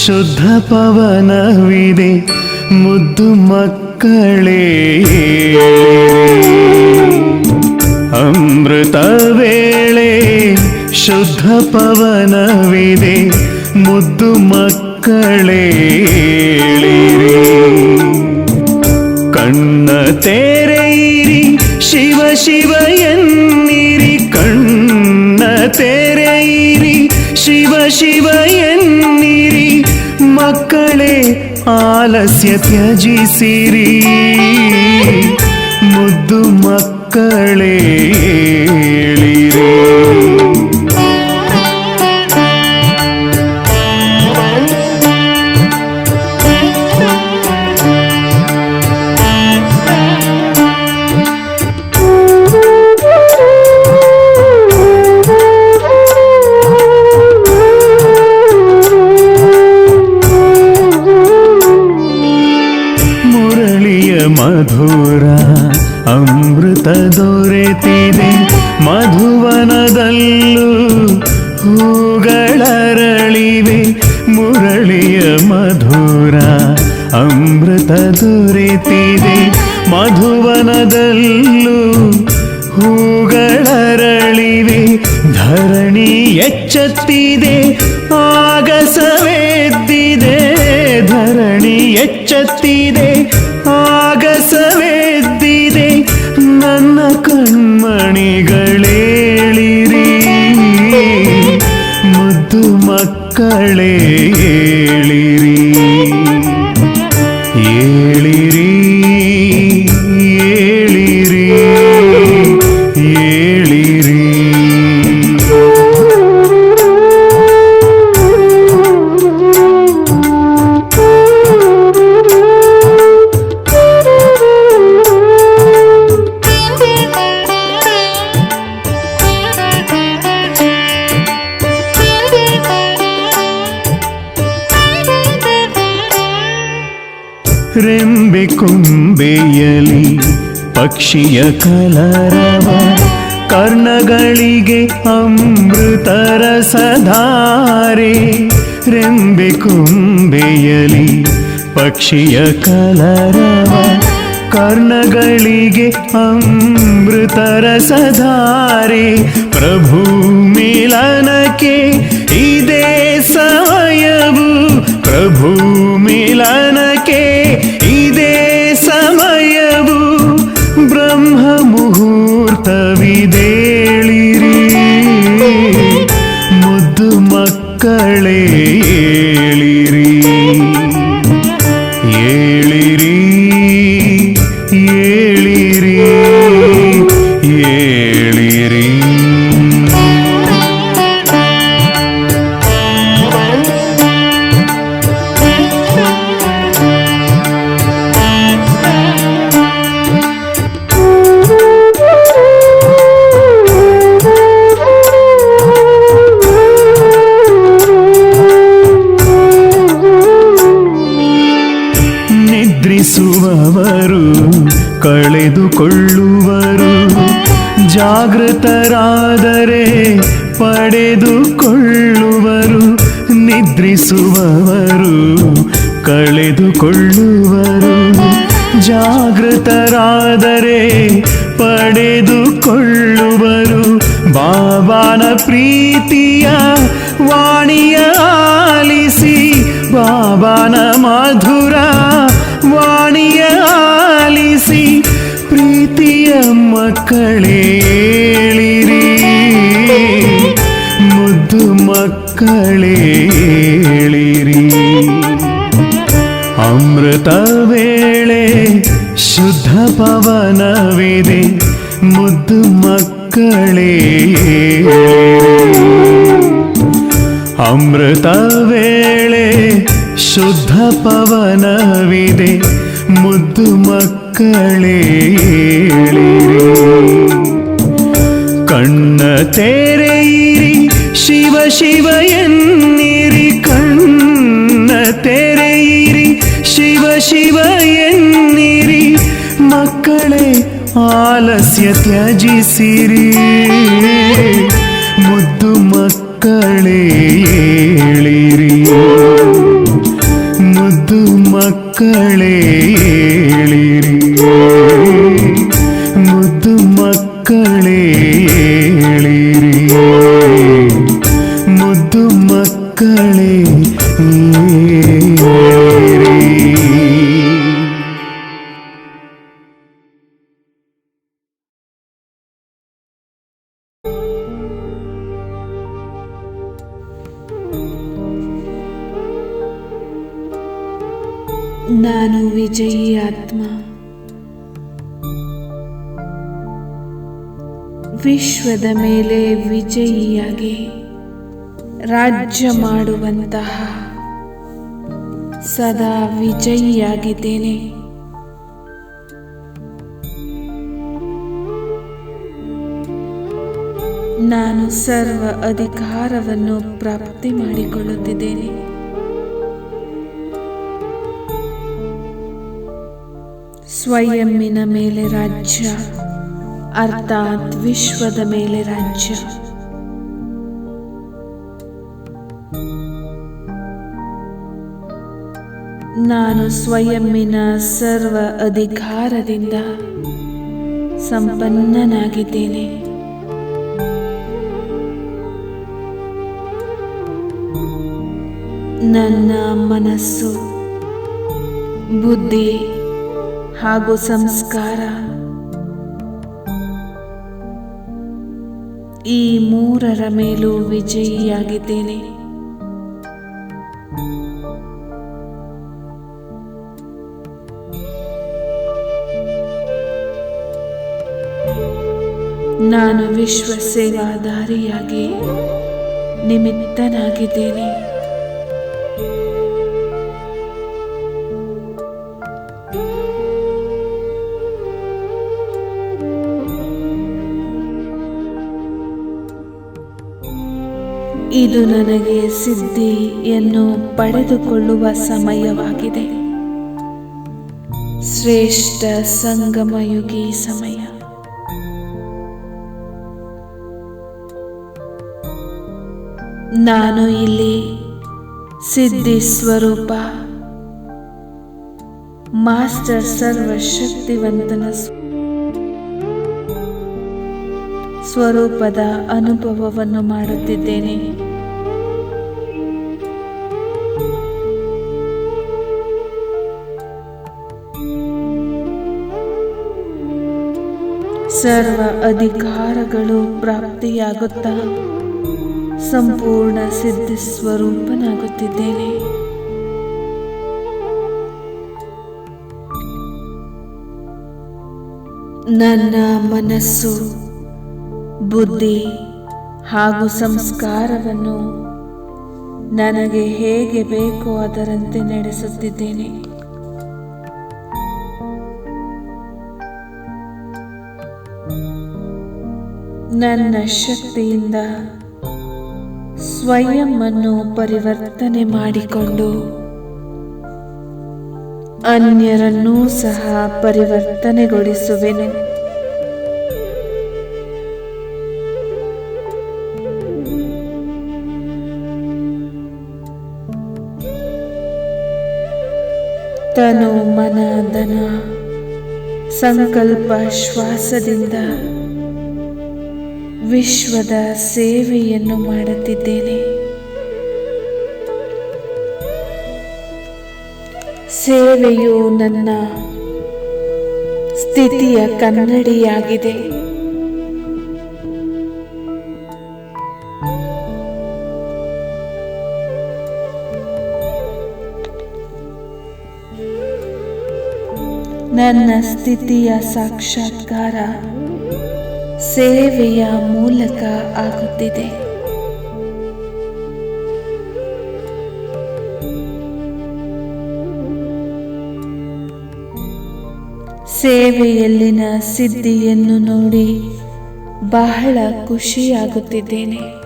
ಶುದ್ಧ ಪವನವಿದೆ ಮುದ್ದು ಮಕ್ಕಳೇ ಅಮೃತ ವೇಳೆ ಶುದ್ಧ ಪವನವಿದೆ ಮುದ್ದು ಮಕ್ಕಳೇ ಕಣ್ಣ ತೆರೆಯಿರಿ ಶಿವ ಶಿವ ಎನ್ನಿರಿ ಕಣ್ಣ ತೆರೆಯಿರಿ ಶಿವ ಶಿವ ಎನ್ನಿರಿ ಮಕ್ಕಳೇ ಆಲಸ್ಯ ತ್ಯಜಿಸಿರಿ ಮುದ್ದು ಮಕ್ಕಳೇ ಏಳಿರಿ ಮಧುರ ಅಮೃತ ದೊರೆತಿದೆ ಮಧುವನದಲ್ಲೂ ಹೂಗಳರಳಿವೆ ಮುರಳಿಯ ಮಧುರ ಅಮೃತ ದೊರೆತಿದೆ ಮಧುವನದಲ್ಲೂ ಹೂಗಳರಳಿವೆ ಧರಣಿ ಎಚ್ಚತ್ತಿದೆ ಆಗಸವೆದ್ದಿದೆ ಧರಣಿ ಎಚ್ಚತ್ತಿದೆ ಆಗಸವೆದ್ದಿದೆ ನನ್ನ ಕಣ್ಮಣಿಗಳೇಳಿರಿ ಮುದ್ದು ಮಕ್ಕಳೇ ಏಳಿರಿ ಏಳಿರಿ ಏಳಿರಿ ಏಳಿರಿ ರೆಂಬೆ ಕೊಂಬೆಯಲಿ ಪಕ್ಷಿಯ ಕಲರವ ಕರ್ಣಗಳಿಗೆ ಅಮೃತರ ಸಧಾರೆ ರೆಂಬೆ ಕೊಂಬೆಯಲಿ ಪಕ್ಷಿಯ ಕಲರವ ಕರ್ಣಗಳಿಗೆ ಅಮೃತರ ಸಧಾರೆ ಪ್ರಭು ಮಿಲನಕ್ಕೆ ಇದೇ ಸಮಯವು ಪ್ರಭು ಮಿಲನಕ್ಕೆ ಇದೇ ಸಮಯವು ಬ್ರಹ್ಮ ಮುಹೂರ್ತವಿದೇಳಿರಿ ಮುದ್ದು ಮಕ್ಕಳೇ ಏಳಿರಿ ಏಳಿರಿ ಏಳಿರಿ ಏಳಿರಿ ನಿದ್ರಿಸುವವರು ಕಳೆದುಕೊಳ್ಳುವರು ಜಾಗೃತರಾದರೆ ಪಡೆದುಕೊಳ್ಳುವರು ನಿದ್ರಿಸುವವರು ಕಳೆದುಕೊಳ್ಳುವರು ಜಾಗೃತರಾದರೆ ಪಡೆದುಕೊಳ್ಳುವರು ಬಾಬಾನ ಪ್ರೀತಿಯ ವಾಣಿಯ ಆಲಿಸಿ ಬಾಬಾನ ಮಧುರ ವಾಣಿಯ ಆಲಿಸಿ ಪ್ರೀತಿಯ ಮಕ್ಕಳೇ ಏಳಿರಿ ಮುದ್ದು ಮಕ್ಕಳೇ ಏಳಿರಿ ಅಮೃತ ವೇಳೆ ಶುದ್ಧ ಪವನವಿದೆ ಮುದ್ದು ಮಕ್ಕಳೇ ಅಮೃತ ವೇಳೆ ಶುದ್ಧ ಪವನವಿದೆ ಮುದ್ದು ಮಕ್ಕಳೇ ಏಳಿರಿ ಕಣ್ಣ ತೆರೆಯಿರಿ ಶಿವ ಶಿವ ಎನ್ನಿರಿ ಕಣ್ಣ ತೆರೆಯಿರಿ ಶಿವ ಶಿವ ಎನ್ನಿರಿ ಮಕ್ಕಳೇ ಆಲಸ್ಯ ತ್ಯಜಿಸಿರಿ ಮುದ್ದು ಮಕ್ಕಳೇ ಏಳಿರಿ ಮುದ್ದು ಮಕ್ಕಳೇ ಏಳಿರಿ, ಮುದ್ದು ಮಕ್ಕಳೇ ಏಳಿರಿ, ಮುದ್ದು ಮಕ್ಕಳೇ ಏಳಿರಿ. ನಾನು ವಿಜಯಿ ಆತ್ಮ. ವಿಶ್ವದ ಮೇಲೆ ವಿಜಯಿಯಾಗಿ ರಾಜ್ಯ ಮಾಡುವಂತಹ ಸದಾ ವಿಜಯಿಯಾಗಿದ್ದೇನೆ. ನಾನು ಸರ್ವ ಅಧಿಕಾರವನ್ನು ಪ್ರಾಪ್ತಿ ಮಾಡಿಕೊಳ್ಳುತ್ತಿದ್ದೇನೆ. ಸ್ವಯಂನ ಮೇಲೆ ರಾಜ್ಯ ಅರ್ಥಾತ್ ವಿಶ್ವದ ಮೇಲೆ ರಾಜ್ಯ. ನಾನು ಸ್ವಯಂನ ಸರ್ವ ಅಧಿಕಾರದಿಂದ ಸಂಪನ್ನನಾಗಿದ್ದೇನೆ. ನನ್ನ ಮನಸ್ಸು, ಬುದ್ಧಿ ಹಾಗೂ ಸಂಸ್ಕಾರ ಈ ಮೂರರ ಮೇಲೂ ವಿಜಯಿಯಾಗಿದ್ದೇನೆ. ನಾನು ವಿಶ್ವ ಸೇವಾದಾರಿಯಾಗಿ ನಿಮಿತ್ತನಾಗಿದ್ದೇನೆ. ಇದು ನನಗೆ ಸಿದ್ಧಿಯನ್ನು ಪಡೆದುಕೊಳ್ಳುವ ಸಮಯವಾಗಿದೆ. ಶ್ರೇಷ್ಠ ಸಂಗಮಯುಗಿ ಸಮಯ. ನಾನು ಇಲ್ಲಿ ಸಿದ್ಧಿ ಸ್ವರೂಪ ಮಾಸ್ಟರ್ ಸರ್ವಶಕ್ತಿವಂತನ ಸ್ವರೂಪದ ಅನುಭವವನ್ನು ಮಾಡುತ್ತಿದ್ದೇನೆ. ಸರ್ವ ಅಧಿಕಾರಗಳು ಪ್ರಾಪ್ತಿಯಾಗುತ್ತಾ ಸಂಪೂರ್ಣ ಸಿದ್ಧಿ ಸ್ವರೂಪನಾಗುತ್ತಿದ್ದೇನೆ. ನನ್ನ ಮನಸ್ಸು, ಬುದ್ಧಿ ಹಾಗೂ ಸಂಸ್ಕಾರವನ್ನು ನನಗೆ ಹೇಗೆ ಬೇಕೋ ಅದರಂತೆ ನಡೆಸುತ್ತಿದ್ದೇನೆ. ನನ್ನ ಶಕ್ತಿಯಿಂದ ಸ್ವಯಂ ಅನ್ನು ಪರಿವರ್ತನೆ ಮಾಡಿಕೊಂಡು ಅನ್ಯರನ್ನೂ ಸಹ ಪರಿವರ್ತನೆಗೊಳಿಸುವೆನು. ತನು, ಮನ, ಧನ, ಸಂಕಲ್ಪ, ಶ್ವಾಸದಿಂದ ವಿಶ್ವದ ಸೇವೆಯನ್ನು ಮಾಡುತ್ತಿದ್ದೇನೆ. ಸೇವೆಯು ನನ್ನ ಸ್ಥಿತಿಯ ಕನ್ನಡಿಯಾಗಿದೆ. ನನ್ನ ಸ್ಥಿತಿಯ ಸಾಕ್ಷಾತ್ಕಾರ ಸೇವೆಯ ಮೂಲಕ ಆಗುತ್ತಿದೆ. ಸೇವೆಯಲ್ಲಿನ ಸಿದ್ಧಿಯನ್ನು ನೋಡಿ ಬಹಳ ಖುಷಿಯಾಗುತ್ತಿದ್ದೇನೆ.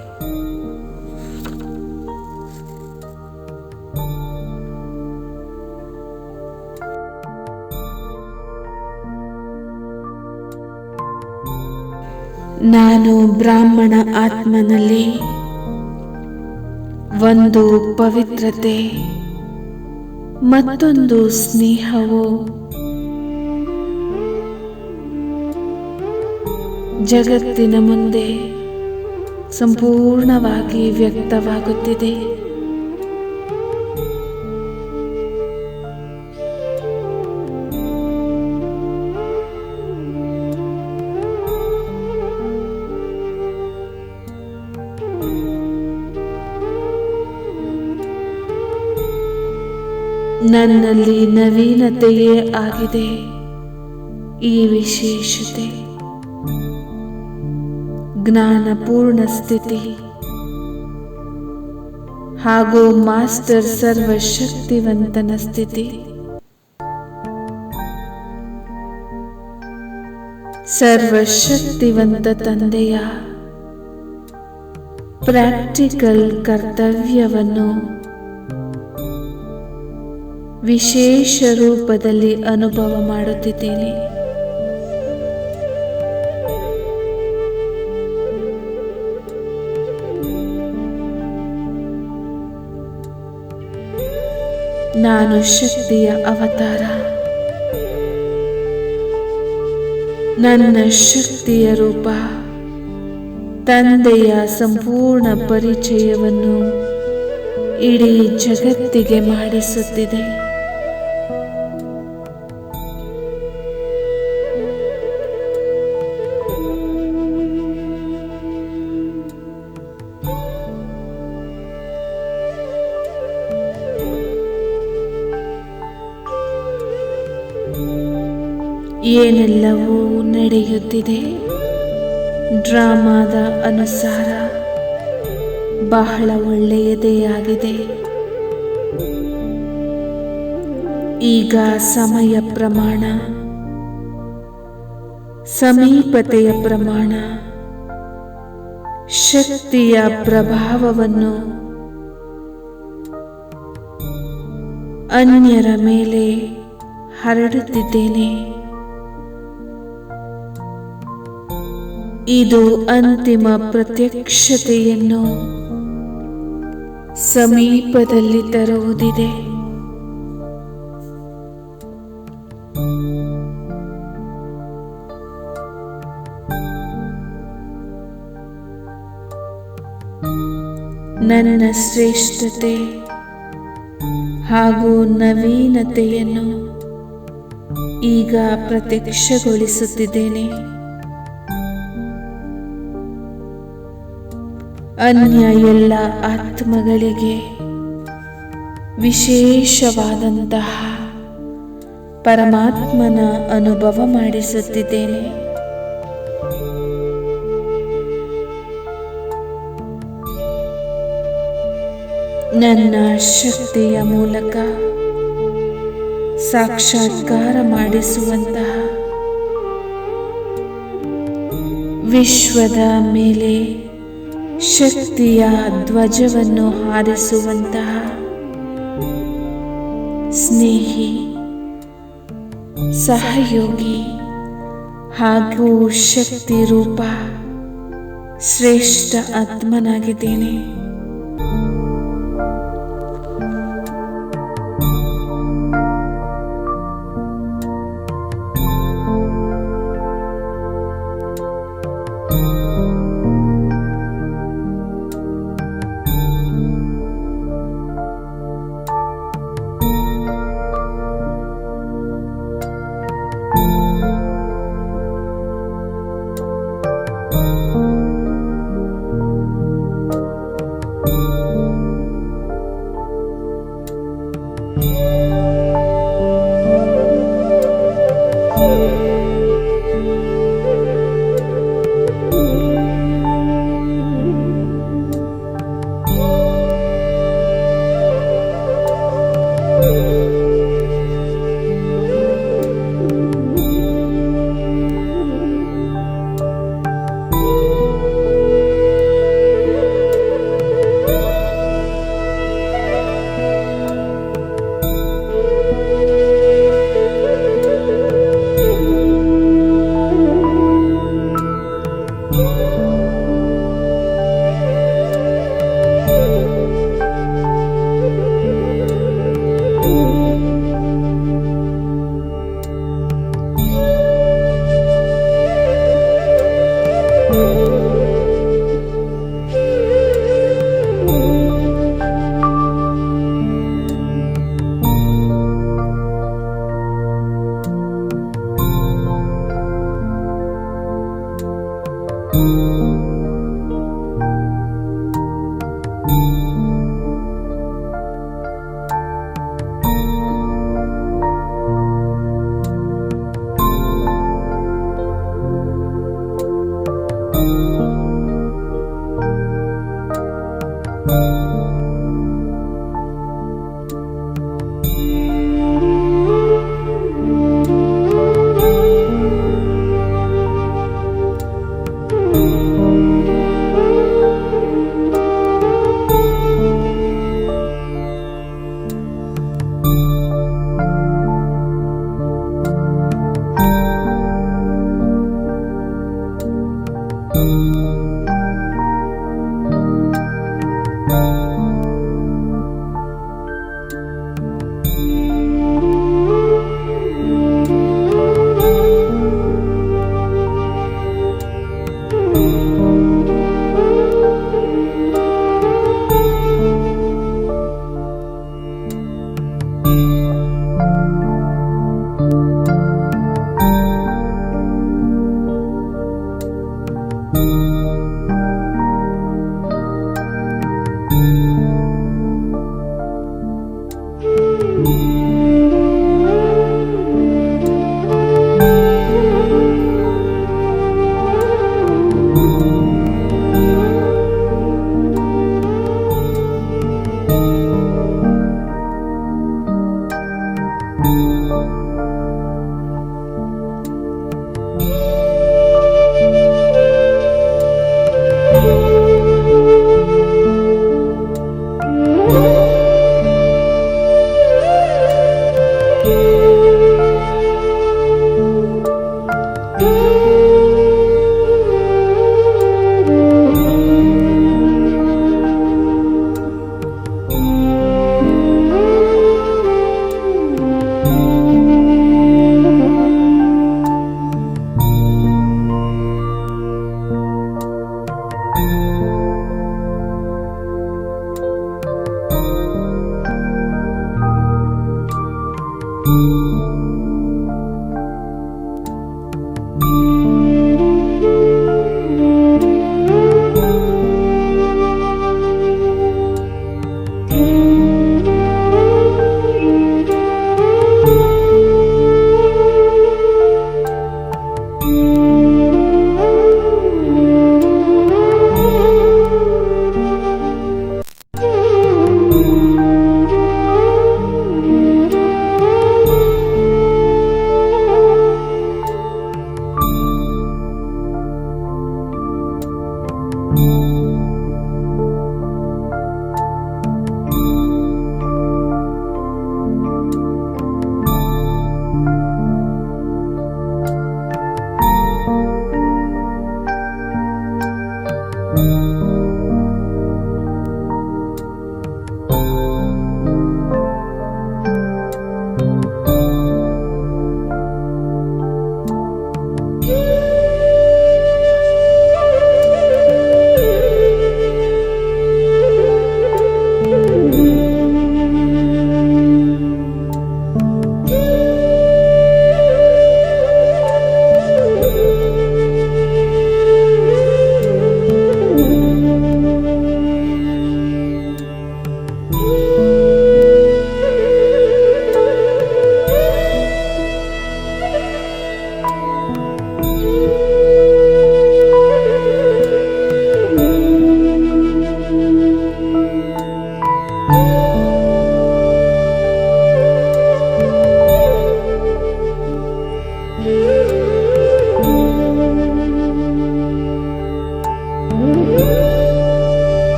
ನಾನು ಬ್ರಾಹ್ಮಣ ಆತ್ಮನಲ್ಲಿ ಒಂದು ಪವಿತ್ರತೆ ಮತ್ತೊಂದು ಸ್ನೇಹವು ಜಗತ್ತಿನ ಮುಂದೆ ಸಂಪೂರ್ಣವಾಗಿ ವ್ಯಕ್ತವಾಗುತ್ತಿದೆ. ನನ್ನಲ್ಲಿ ನವೀನತೆಯೇ ಆಗಿದೆ ಈ ವಿಶೇಷತೆ. ಜ್ಞಾನಪೂರ್ಣ ಸ್ಥಿತಿ ಹಾಗೂ ಮಾಸ್ಟರ್ ಸರ್ವಶಕ್ತಿವಂತನ ಸ್ಥಿತಿ. ಸರ್ವಶಕ್ತಿವಂತ ತಂದೆಯ ಪ್ರಾಕ್ಟಿಕಲ್ ಕರ್ತವ್ಯವನ್ನು ವಿಶೇಷ ರೂಪದಲ್ಲಿ ಅನುಭವ ಮಾಡುತ್ತಿದ್ದೇನೆ. ನಾನು ಶಕ್ತಿಯ ಅವತಾರ. ನನ್ನ ಶಕ್ತಿಯ ರೂಪ ತಂದೆಯ ಸಂಪೂರ್ಣ ಪರಿಚಯವನ್ನು ಇಡೀ ಜಗತ್ತಿಗೆ ಮಾಡಿಸುತ್ತಿದೆ. ಏನೆಲ್ಲವೂ ನಡೆಯುತ್ತಿದೆ ಡ್ರಾಮಾದ ಅನುಸಾರ ಬಹಳ ಒಳ್ಳೆಯದೇ ಆಗಿದೆ. ಈಗ ಸಮಯ ಪ್ರಮಾಣ, ಸಮೀಪತೆಯ ಪ್ರಮಾಣ, ಶಕ್ತಿಯ ಪ್ರಭಾವವನ್ನು ಅನ್ಯರ ಮೇಲೆ ಹರಡುತ್ತಿದ್ದೇನೆ. ಇದು ಅಂತಿಮ ಪ್ರತ್ಯಕ್ಷತೆಯನ್ನು ಸಮೀಪದಲ್ಲಿ ತರುವುದಿದೆ. ನನ್ನ ಶ್ರೇಷ್ಠತೆ ಹಾಗೂ ನವೀನತೆಯನ್ನು ಈಗ ಪ್ರತ್ಯಕ್ಷಗೊಳಿಸುತ್ತಿದ್ದೇನೆ. ಅನ್ಯ ಎಲ್ಲ ಆತ್ಮಗಳಿಗೆ ವಿಶೇಷವಾದಂತಹ ಪರಮಾತ್ಮನ ಅನುಭವ ಮಾಡಿಸುತ್ತಿದ್ದೇನೆ. ನನ್ನ ಶಕ್ತಿಯ ಮೂಲಕ ಸಾಕ್ಷಾತ್ಕಾರ ಮಾಡಿಸುವಂತಹ, ವಿಶ್ವದ ಮೇಲೆ ಶಕ್ತಿಯ ಧ್ವಜವನ್ನು ಹಾರಿಸುವಂತಹ ಸ್ನೇಹಿ, ಸಹಯೋಗಿ ಹಾಗೂ ಶಕ್ತಿ ರೂಪ ಶ್ರೇಷ್ಠ ಆತ್ಮನಾಗಿದ್ದೇನೆ.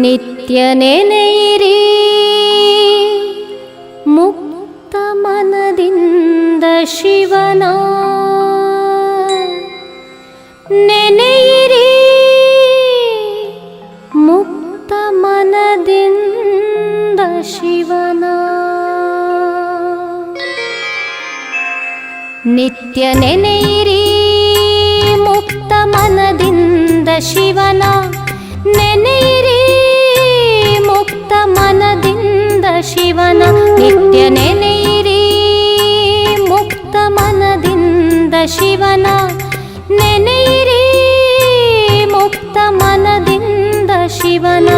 ನಿತ್ಯ ನೆನೆಯಿರಿ ಶಿವನ ನೆನೆಯಿರಿ ಮುಕ್ತ ಮನದಿಂದ ಶಿವನ ನಿತ್ಯ ನೆನೆಯಿರಿ ಮುಕ್ತ ಮನದಿಂದ ಶಿವನ ನೆನೆಯಿರಿ ಮುಕ್ತ ಮನದಿಂದ ಶಿವನ ನಿತ್ಯ ನೆನೆಯಿರಿ ಮುಕ್ತ ಮನದಿಂದ ಶಿವನ ನೆನೆಯಿರಿ ಮುಕ್ತ ಮನದಿಂದ ಶಿವನ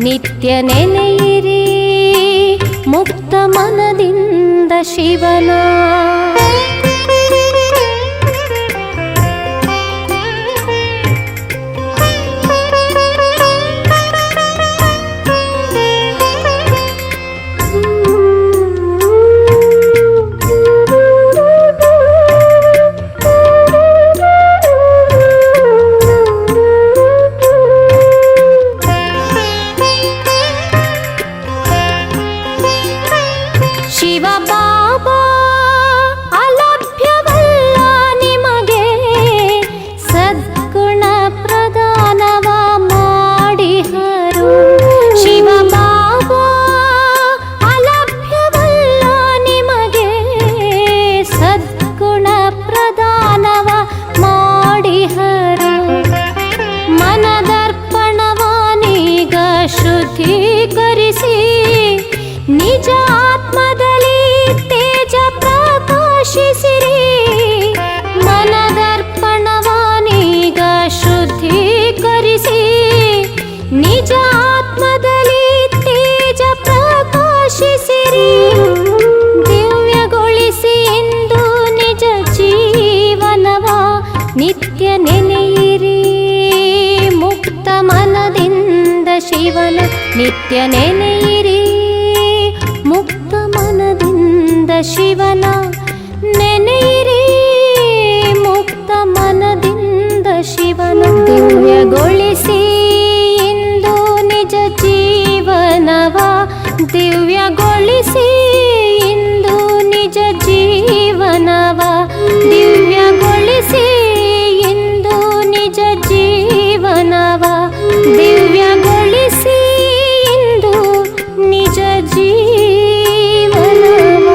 ನಿತ್ಯ ನೆನೆಯಿರಿ ಮುಕ್ತ ಮನದಿಂದ ಶಿವನ ಶಿವ ಬಾಬಾ ಅಲಭ್ಯವಲ್ಲ ನಿಮಗೆ ಸದ್ಗುಣ ಪ್ರದಾನವ ಮಾಡಿಹರು ಶಿವ ಬಾಬಾ ಅಲಭ್ಯವಲ್ಲ ನಿಮಗೆ ಸದ್ಗುಣ ಪ್ರದಾನವ ಮಾಡಿಹರು ಮನದರ್ಪಣವಾನೀಗ ಶುದ್ಧೀಕರಿಸಿ ನಿಜ ಆತ್ಮದಲ್ಲಿ ತೇಜ ಪ್ರಕಾಶಿಸಿರಿ ಮನದರ್ಪಣವಾನೀಗ ಶುದ್ಧೀಕರಿಸಿ ನಿಜ ಆತ್ಮದಲ್ಲಿ ತೇಜ ಪ್ರಕಾಶಿಸಿರಿ ದಿವ್ಯಗೊಳಿಸಿ ಇಂದು ನಿಜ ಜೀವನವ ನಿತ್ಯ ನೆನೆಯಿರಿ ಮುಕ್ತ ಮನದಿಂದ ಶಿವನ ನಿತ್ಯ ನೆನೆಯಿರಿ ಮುಕ್ತ ಮನದಿಂದ ಶಿವನ ನೆನೆಯಿರಿ ಮುಕ್ತ ಮನದಿಂದ ಶಿವನ ದಿವ್ಯಗೊಳಿಸಿ ಇಂದು ನಿಜ ಜೀವನವ ದಿವ್ಯಗೊಳಿಸಿ ಇಂದು ನಿಜ ಜೀವನವ ದಿವ್ಯಗೊಳಿಸಿ ಇಂದು ನಿಜ ಜೀವನವ ದಿವ್ಯಗೊಳಿಸಿ ಇಂದು ನಿಜ ಜೀವನವ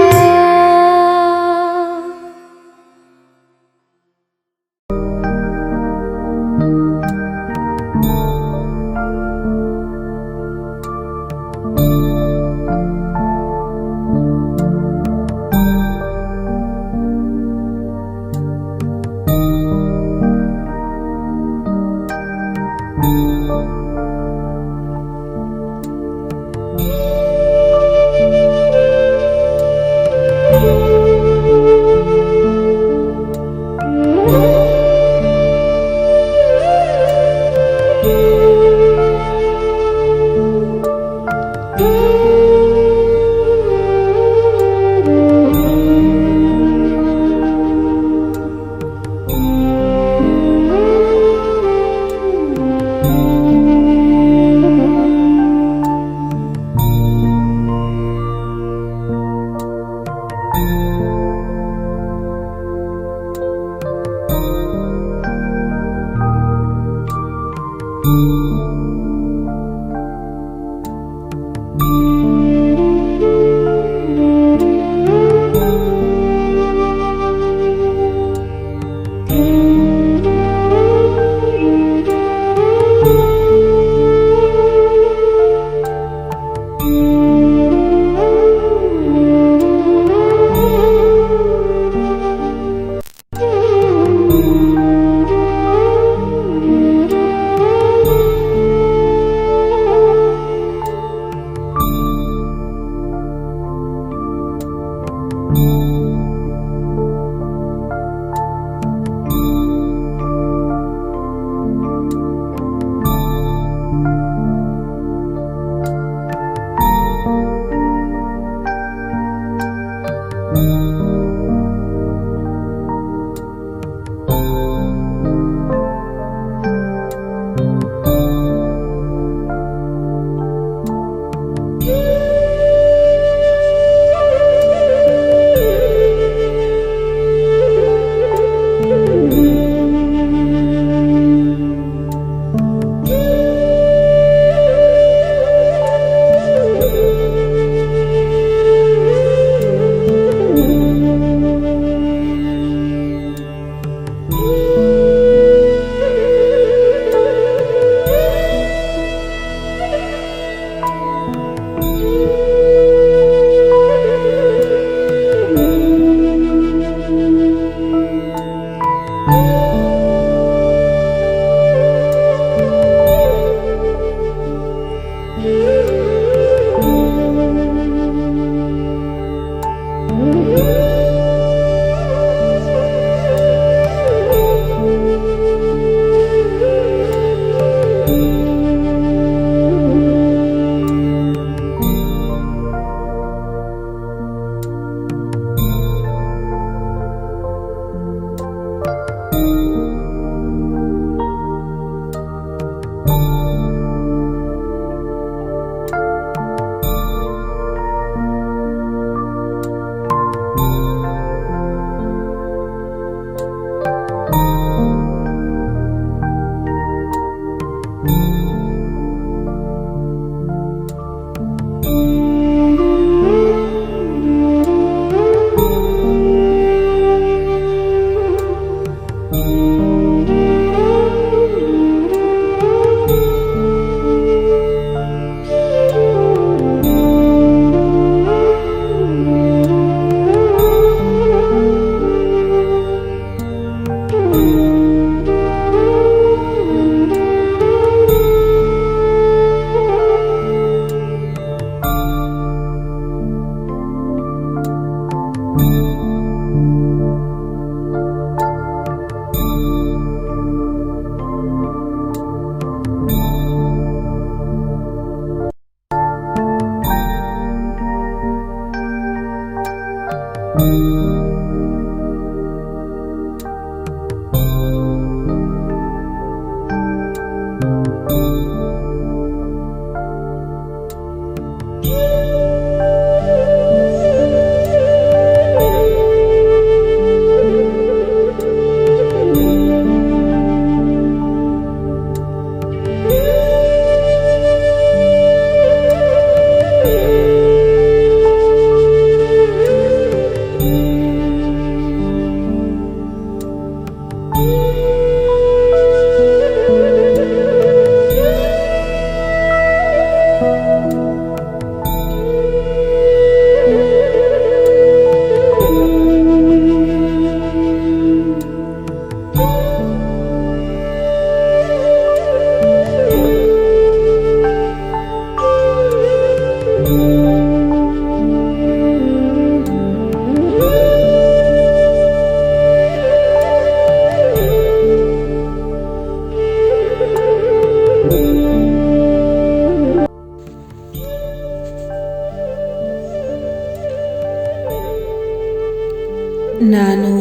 ನಾನು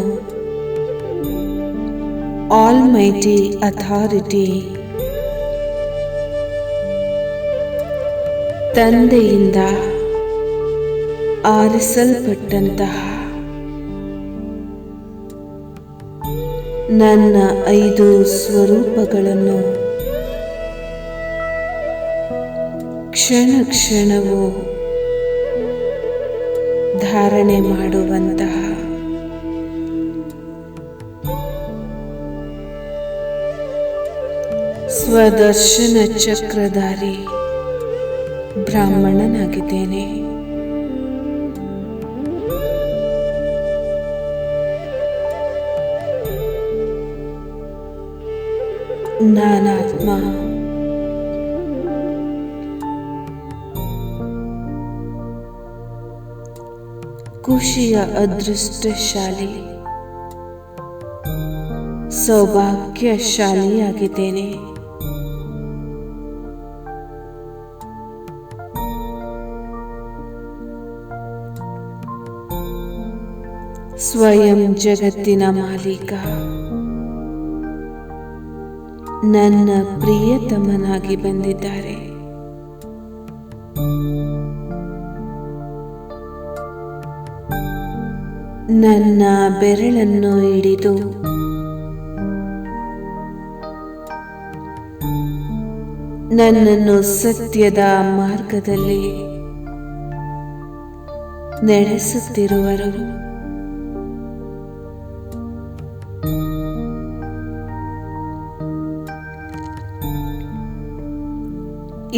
ಆಲ್ಮೈಟಿ ಅಥಾರಿಟಿ ತಂದೆಯಿಂದ ಆರಿಸಲ್ಪಟ್ಟಂತಹ ನನ್ನ 5 ಸ್ವರೂಪಗಳನ್ನು ಕ್ಷಣ ಕ್ಷಣವೂ ಧಾರಣೆ ಮಾಡುವಂತಹ ಸ್ವದರ್ಶನ ಚಕ್ರಧಾರಿ ಬ್ರಾಹ್ಮಣನಾಗಿದ್ದೇನೆ. ನಾನಾತ್ಮ ಖುಷಿಯ ಅದೃಷ್ಟಶಾಲಿ ಸೌಭಾಗ್ಯಶಾಲಿಯಾಗಿದ್ದೇನೆ. ಸ್ವಯಂ ಜಗತ್ತಿನ ಮಾಲೀಕ ನನ್ನ ಪ್ರಿಯತಮನಾಗಿ ಬಂದಿದ್ದಾರೆ. ನನ್ನ ಬೆರಳನ್ನು ಹಿಡಿದು ನನ್ನನ್ನು ಸತ್ಯದ ಮಾರ್ಗದಲ್ಲಿ ನಡೆಸುತ್ತಿರುವರು.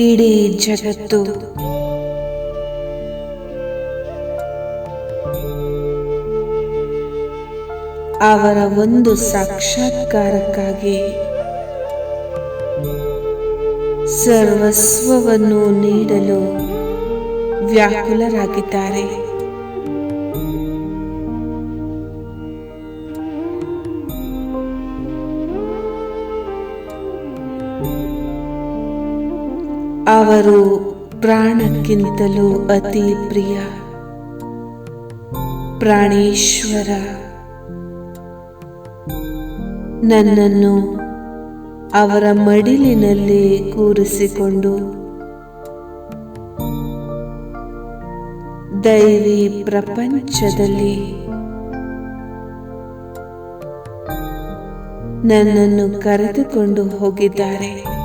ಇಡೀ ಜಗತ್ತು ಅವರ ಒಂದು ಸಾಕ್ಷಾತ್ಕಾರಕ್ಕಾಗಿ ಸರ್ವಸ್ವವನ್ನು ನೀಡಲು ವ್ಯಾಕುಲರಾಗಿದ್ದಾರೆ. ಅವರು ಪ್ರಾಣಕ್ಕಿಂತಲೂ ಅತಿ ಪ್ರಿಯ ಪ್ರಾಣೇಶ್ವರ ನನ್ನನ್ನು ಅವರ ಮಡಿಲಿನಲ್ಲಿ ಕೂರಿಸಿಕೊಂಡು ದೈವಿ ಪ್ರಪಂಚದಲ್ಲಿ ನನ್ನನ್ನು ಕರೆದುಕೊಂಡು ಹೋಗಿದ್ದಾರೆ.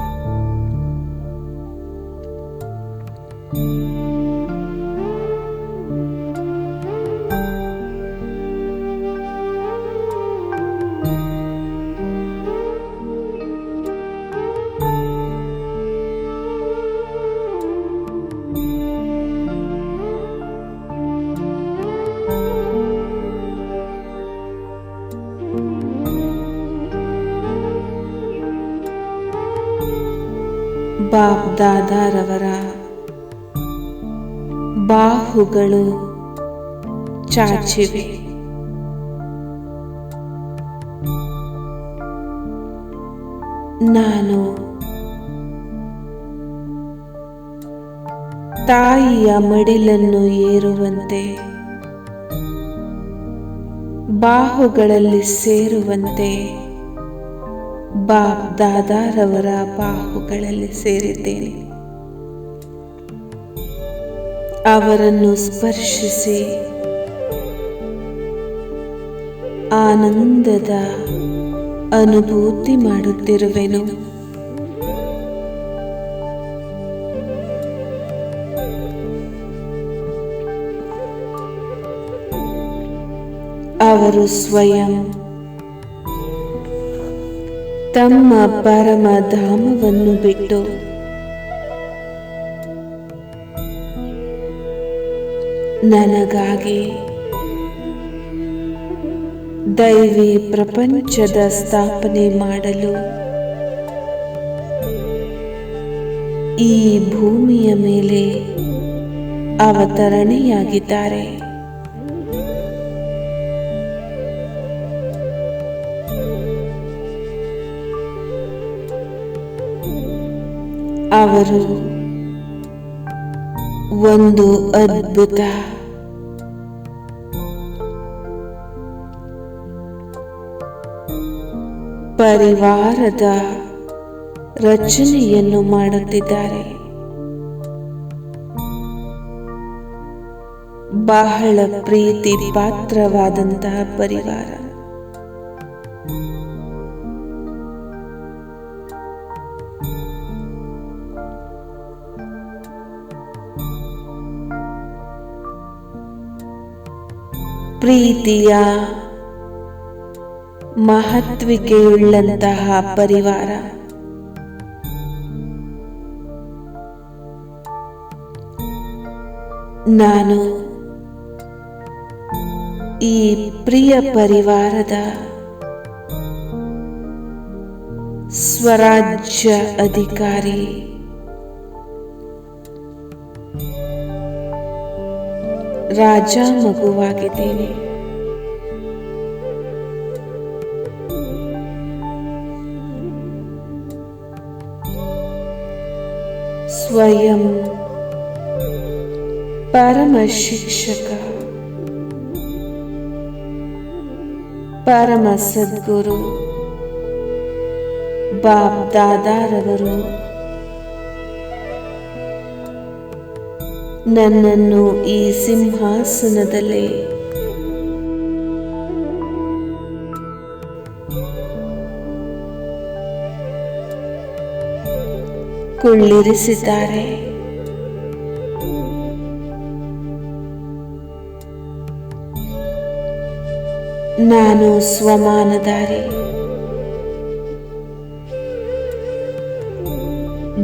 ಬಾಪ್ ದಾದಾರವರ ಬಾಹುಗಳು ಚಾಚಿವೆ. ನಾನು ತಾಯಿಯ ಮಡಿಲನ್ನು ಏರುವಂತೆ ಬಾಹುಗಳಲ್ಲಿ ಸೇರುವಂತೆ ಬಾಪ್ ದಾದಾರವರ ಬಾಹುಗಳಲ್ಲಿ ಸೇರಿದ್ದೇನೆ. ಅವರನ್ನು ಸ್ಪರ್ಶಿಸಿ ಆನಂದದ ಅನುಭೂತಿ ಮಾಡುತ್ತಿರುವೆನು. ಅವರು ಸ್ವಯಂ ತಮ್ಮ ಪರಮಧಾಮವನ್ನು ಬಿಟ್ಟು ನನಗಾಗಿ ದೈವಿ ಪ್ರಪಂಚದ ಸ್ಥಾಪನೆ ಮಾಡಲು ಈ ಭೂಮಿಯ ಮೇಲೆ ಅವತರಣೆಯಾಗಿದ್ದಾರೆ. ಅವರು ಒಂದು ಅದ್ಭುತ ಪರಿವಾರದ ರಚನೆಯನ್ನು ಮಾಡುತ್ತಿದ್ದಾರೆ. ಬಹಳ ಪ್ರೀತಿ ಪಾತ್ರವಾದಂತಹ ಪರಿವಾರ. ಪ್ರೀತಿಯ ಮಹತ್ವಿಕೆಯುಳ್ಳಂತಹ ಪರಿವಾರ. ನಾನು ಈ ಪ್ರಿಯ ಪರಿವಾರದ ಸ್ವರಾಜ್ಯ ಅಧಿಕಾರಿ. ರಾಜ ಮಗುವಾಗಿದ್ದೇನೆ. ಸ್ವಯಂ ಪರಮ ಶಿಕ್ಷಕ, ಪರಮ ಸದ್ಗುರು ಬಾಪ್ ದಾದಾರವರು ನನ್ನನ್ನು ಈ ಸಿಂಹಾಸನದಲ್ಲಿ ಕುಳ್ಳಿರಿಸಿದ್ದಾರೆ. ನಾನು ಸ್ವಮಾನಧಾರಿ,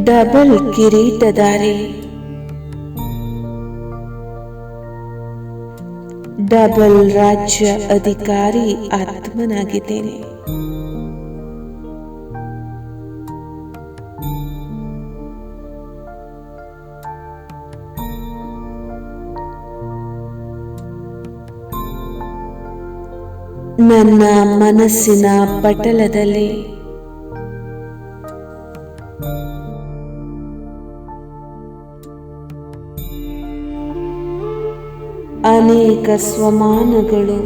ಡಬಲ್ ಕಿರೀಟಧಾರಿ, ಡಬಲ್ ರಾಜ್ಯ ಅಧಿಕಾರಿ ಆತ್ಮನಾಗಿದ್ದೇನೆ. ನನ್ನ ಮನಸ್ಸಿನ ಪಟಲದಲ್ಲಿ ಅನೇಕ ಸ್ವಮಾನಗಳು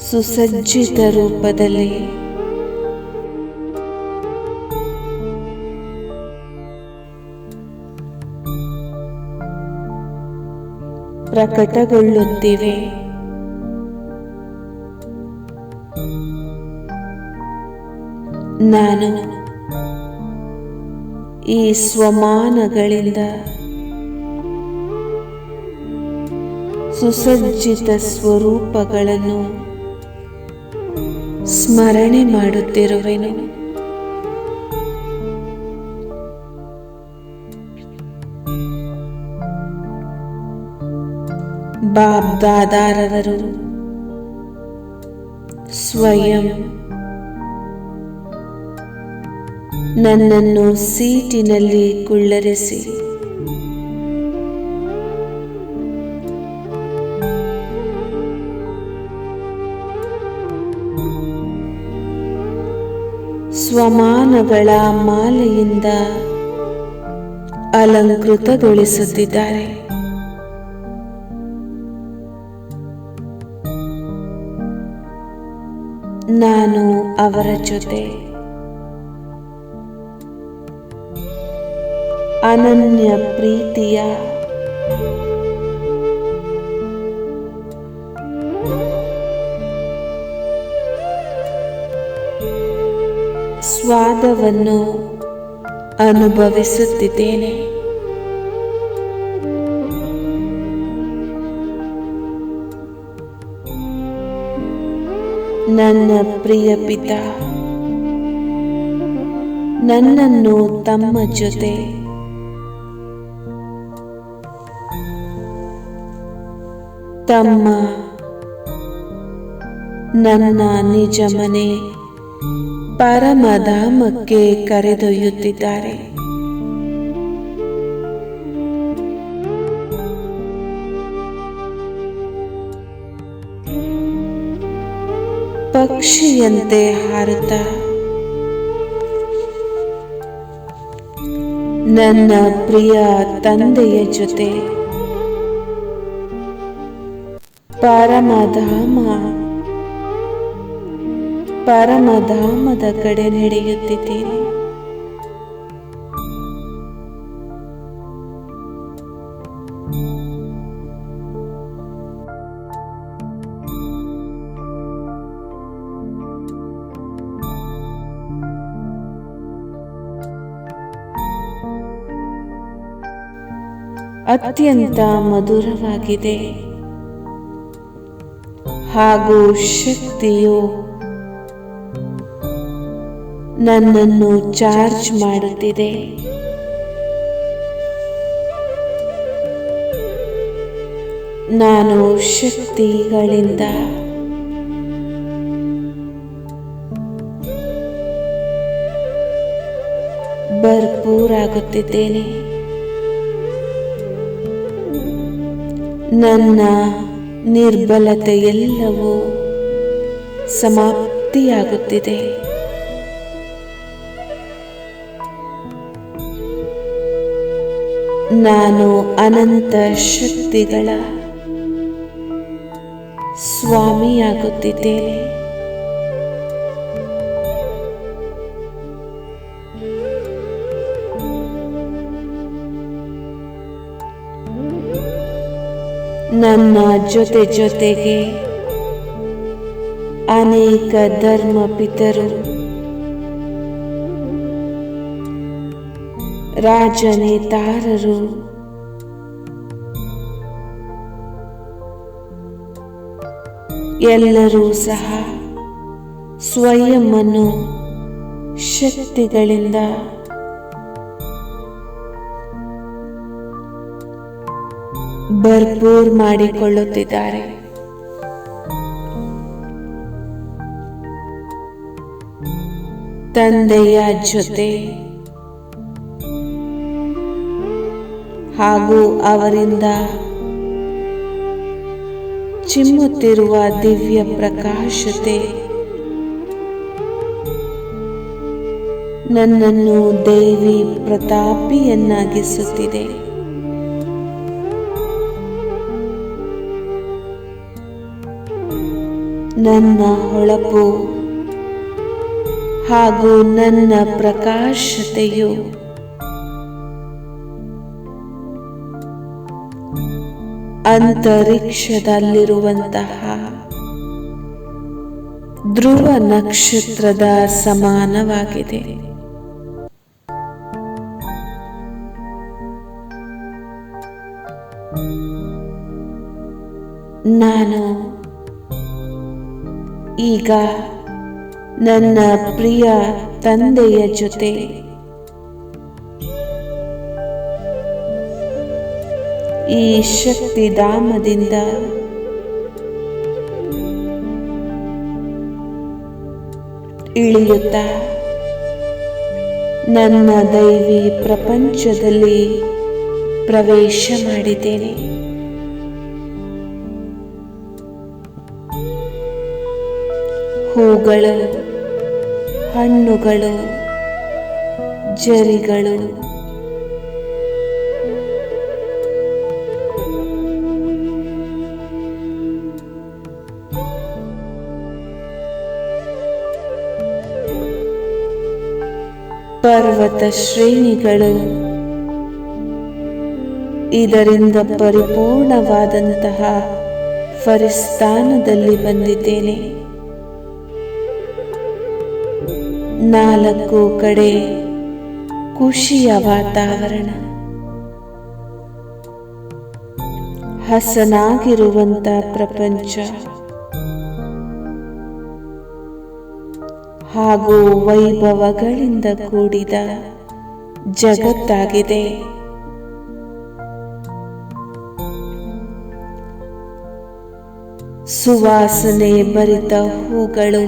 ಸುಸಜ್ಜಿತ ರೂಪದಲ್ಲಿ ಪ್ರಕಟಗೊಳ್ಳುತ್ತಿವೆ. ನಾನು ಈ ಸ್ವಮಾನಗಳಿಂದ ಸುಸಜ್ಜಿತ ಸ್ವರೂಪಗಳನ್ನು ಸ್ಮರಣೆ ಮಾಡುತ್ತಿರುವೆನು. ಬಾಪ್ ದಾದಾರವರು ಸ್ವಯಂ ನನ್ನನ್ನು ಸೀಟಿನಲ್ಲಿ ಕುಳ್ಳರಿಸಿ ಸ್ವಮಾನಗಳ ಮಾಲೆಯಿಂದ ಅಲಂಕೃತಗೊಳಿಸುತ್ತಿದ್ದಾರೆ. ನಾನು ಅವರ ಜೊತೆ ಅನನ್ಯ ಪ್ರೀತಿಯ ಸ್ವಾದವನ್ನು ಅನುಭವಿಸುತ್ತಿದ್ದೇನೆ. ನನ್ನ ಪ್ರಿಯ ಪಿತಾ ನನ್ನನ್ನು ತಮ್ಮ ಜೊತೆ ತಮ್ಮ ನನ್ನ ನಿಜ ಮನೆ ಪರಮಧಾಮಕ್ಕೆ ಕರೆದೊಯ್ಯುತ್ತಿದ್ದಾರೆ. ಪಕ್ಷಿಯಂತೆ ಹಾರುತ್ತಾ ನನ್ನ ಪ್ರಿಯ ತಂದೆಯ ಜೊತೆ ಪರಮಧಾಮದ ಕಡೆ ನಡೆಯುತ್ತಿದ್ದೇನೆ. ಅತ್ಯಂತ ಮಧುರವಾಗಿದೆ. ಹಾಗೂ ಶಕ್ತಿಯು ನನ್ನನ್ನು ಚಾರ್ಜ್ ಮಾಡುತ್ತಿದೆ. ನಾನು ಶಕ್ತಿಗಳಿಂದ ಭರ್ಪೂರಾಗುತ್ತಿದ್ದೇನೆ. ನನ್ನ ನಿರ್ಬಲತೆಯೆಲ್ಲವೂ ಸಮಾಪ್ತಿಯಾಗುತ್ತಿದೆ. ನಾನು ಅನಂತ ಶಕ್ತಿಗಳ ಸ್ವಾಮಿಯಾಗುತ್ತಿದ್ದೇನೆ. ನನ್ನ ಜೊತೆಗೆ ಅನೇಕ ಧರ್ಮಪಿತರು, ರಾಜನೇತಾರರು, ಎಲ್ಲರೂ ಸಹ ಸ್ವಯಂವನ್ನು ಶಕ್ತಿಗಳಿಂದ ಭರ್ಪೂರ್ ಮಾಡಿಕೊಳ್ಳುತ್ತಿದ್ದಾರೆ. ತಂದೆಯ ಜೊತೆ ಹಾಗೂ ಅವರಿಂದ ಚಿಮ್ಮುತ್ತಿರುವ ದಿವ್ಯ ಪ್ರಕಾಶತೆ ನನ್ನನ್ನು ದೇವಿ ಪ್ರತಾಪಿಯನ್ನಾಗಿಸುತ್ತಿದೆ. ನನ್ನ ಹೊಳಪು ಹಾಗೂ ನನ್ನ ಪ್ರಕಾಶತೆಯು ಅಂತರಿಕ್ಷದಲ್ಲಿರುವಂತಹ ಧ್ರುವ ನಕ್ಷತ್ರದ ಸಮಾನವಾಗಿದೆ. ನಾನು ಈಗ ನನ್ನ ಪ್ರಿಯ ತಂದೆಯ ಜೊತೆ ಈ ಶಕ್ತಿಧಾಮದಿಂದ ಇಳಿಯುತ್ತಾ ನನ್ನ ದೈವಿ ಪ್ರಪಂಚದಲ್ಲಿ ಪ್ರವೇಶ ಮಾಡಿದ್ದೇನೆ. ಹೂಗಳು, ಹಣ್ಣುಗಳು, ಜರಿಗಳು, ಪರ್ವತ ಶ್ರೇಣಿಗಳು, ಇದರಿಂದ ಪರಿಪೂರ್ಣವಾದಂತಹ ಫರಿಸ್ತಾನದಲ್ಲಿ ಬಂದಿದ್ದೇನೆ. 4 ಕಡೆ ಖುಷಿಯ ವಾತಾವರಣ, ಹಸನಾಗಿರುವಂತ ಪ್ರಪಂಚ ಹಾಗೂ ವೈಭವಗಳಿಂದ ಕೂಡಿದ ಜಗತ್ತಾಗಿದೆ. ಸುವಾಸನೆ ಭರಿತ ಹೂಗಳು,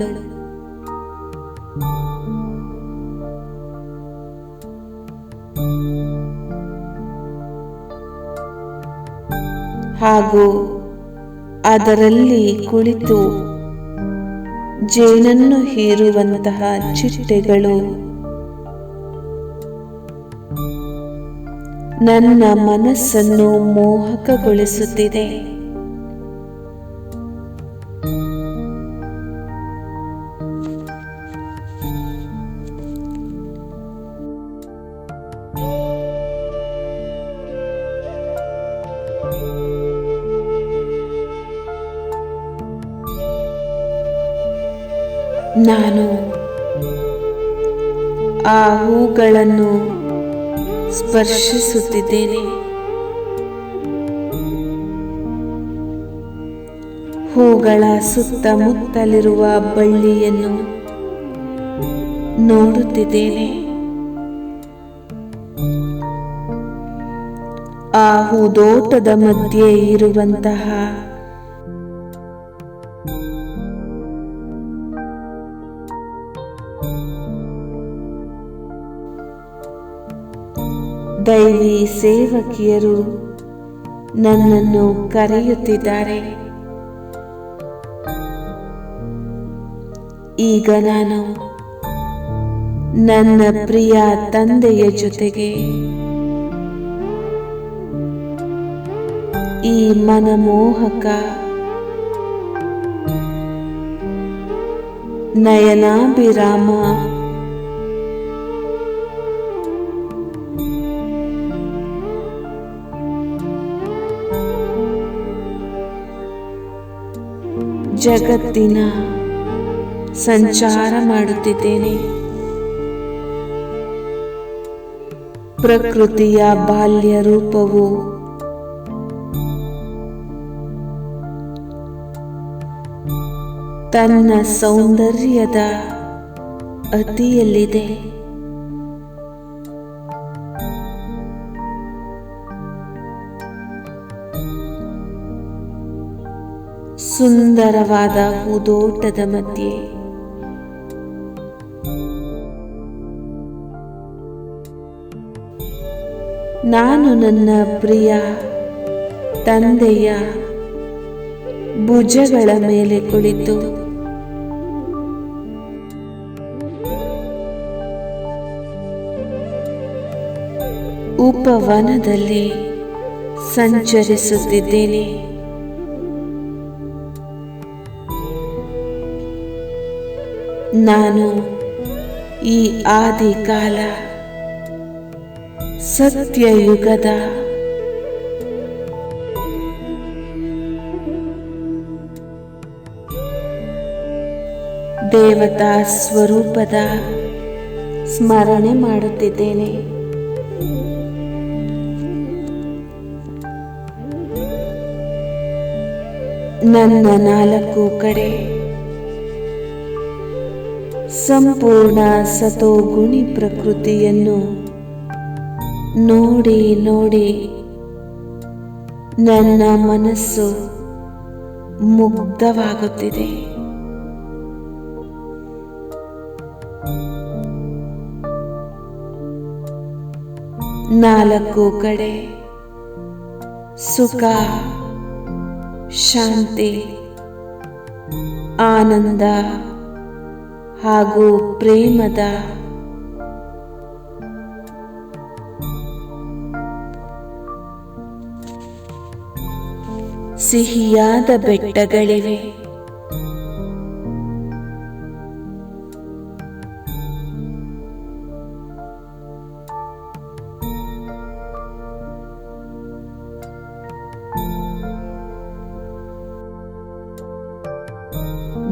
ಹಾಗೂ ಅದರಲ್ಲಿ ಕುಳಿತು ಜೇನನ್ನು ಹೀರುವಂತಹ ಚಿಟ್ಟೆಗಳು ನನ್ನ ಮನಸ್ಸನ್ನು ಮೋಹಕಗೊಳಿಸುತ್ತಿದೆ. ನಾನು ಆ ಹೂಗಳನ್ನು ಸ್ಪರ್ಶಿಸುತ್ತಿದ್ದೇನೆ. ಹೂಗಳ ಸುತ್ತಮುತ್ತಲಿರುವ ಬಳ್ಳಿಯನ್ನು ನೋಡುತ್ತಿದ್ದೇನೆ. ಆ ಹೂದೋಟದ ಮಧ್ಯೆ ಇರುವಂತಹ ದೈವಿ ಸೇವಕಿಯರು ನನ್ನನ್ನು ಕರೆಯುತ್ತಿದ್ದಾರೆ. ಈಗ ನಾನು ನನ್ನ ಪ್ರಿಯ ತಂದೆಯ ಜೊತೆಗೆ ಈ ಮನಮೋಹಕ ನಯನಾಭಿರಾಮ ಜಗತ್ತಿನ ಸಂಚಾರ ಮಾಡುತ್ತಿದ್ದೇನೆ. ಪ್ರಕೃತಿಯ ಬಾಲ್ಯ ರೂಪವು ತನ್ನ ಸೌಂದರ್ಯದ ಅತಿಯಲ್ಲಿದೆ. ಸುಂದರವಾದ ಹೂದೋಟದ ಮಧ್ಯೆ ನಾನು ನನ್ನ ಪ್ರಿಯ ತಂದೆಯ ಭುಜಗಳ ಮೇಲೆ ಕುಳಿತು ಉಪವನದಲ್ಲಿ ಸಂಚರಿಸುತ್ತಿದ್ದೇನೆ. ನಾನು ಈ ಆದಿಕಾಲ ಸತ್ಯಯುಗದ ದೇವತಾ ಸ್ವರೂಪದ ಸ್ಮರಣೆ ಮಾಡುತ್ತಿದ್ದೇನೆ. ನನ್ನ ನಾಲ್ಕು ಕಡೆ ಸಂಪೂರ್ಣ ಸತೋಗುಣಿ ಪ್ರಕೃತಿಯನ್ನು ನೋಡಿ ನೋಡಿ ನನ್ನ ಮನಸ್ಸು ಮುಗ್ಧವಾಗುತ್ತಿದೆ. ನಾಲ್ಕು ಕಡೆ ಸುಖ, ಶಾಂತಿ, ಆನಂದ ಹಾಗೂ ಪ್ರೇಮದ ಸಿಹಿಯಾದ ಬೆಟ್ಟಗಳಿವೆ.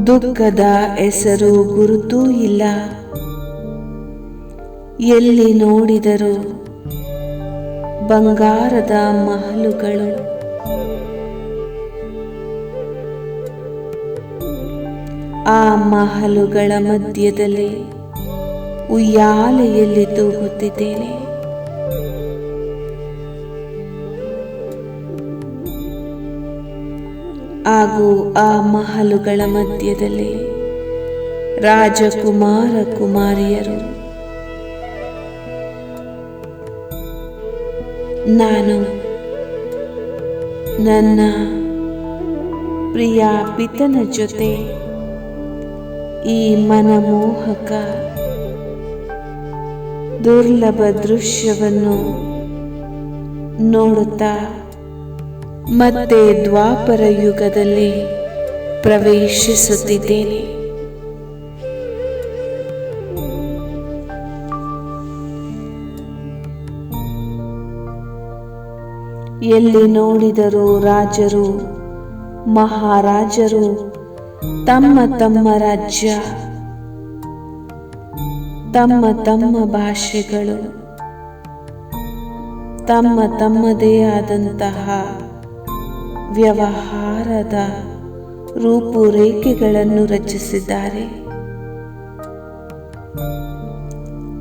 ದುಃಖದ ಹೆಸರು ಗುರುತೂ ಇಲ್ಲ. ಎಲ್ಲಿ ನೋಡಿದರೂ ಬಂಗಾರದ ಮಹಲುಗಳು. ಆ ಮಹಲುಗಳ ಮಧ್ಯದಲ್ಲಿ ಉಯ್ಯಾಲೆಯಲ್ಲಿ ತೂಗುತ್ತಿದ್ದೇನೆ. ಹಾಗೂ ಆ ಮಹಲುಗಳ ಮಧ್ಯದಲ್ಲಿ ರಾಜಕುಮಾರ ಕುಮಾರಿಯರು. ನಾನು ನನ್ನ ಪ್ರಿಯ ಪಿತನ ಜೊತೆ ಈ ಮನಮೋಹಕ ದುರ್ಲಭ ದೃಶ್ಯವನ್ನು ನೋಡುತ್ತಾ ಮತ್ತೆ ದ್ವಾಪರ ಯುಗದಲ್ಲಿ ಪ್ರವೇಶಿಸುತ್ತಿದ್ದೇನೆ. ಎಲ್ಲಿ ನೋಡಿದರೂ ರಾಜರು, ಮಹಾರಾಜರು ತಮ್ಮ ತಮ್ಮ ರಾಜ್ಯ, ತಮ್ಮ ತಮ್ಮ ಭಾಷೆಗಳು, ತಮ್ಮ ತಮ್ಮದೇ ಆದಂತಹ ವ್ಯವಹಾರದ ರೂಪುರೇಖೆಗಳನ್ನು ರಚಿಸಿದ್ದಾರೆ.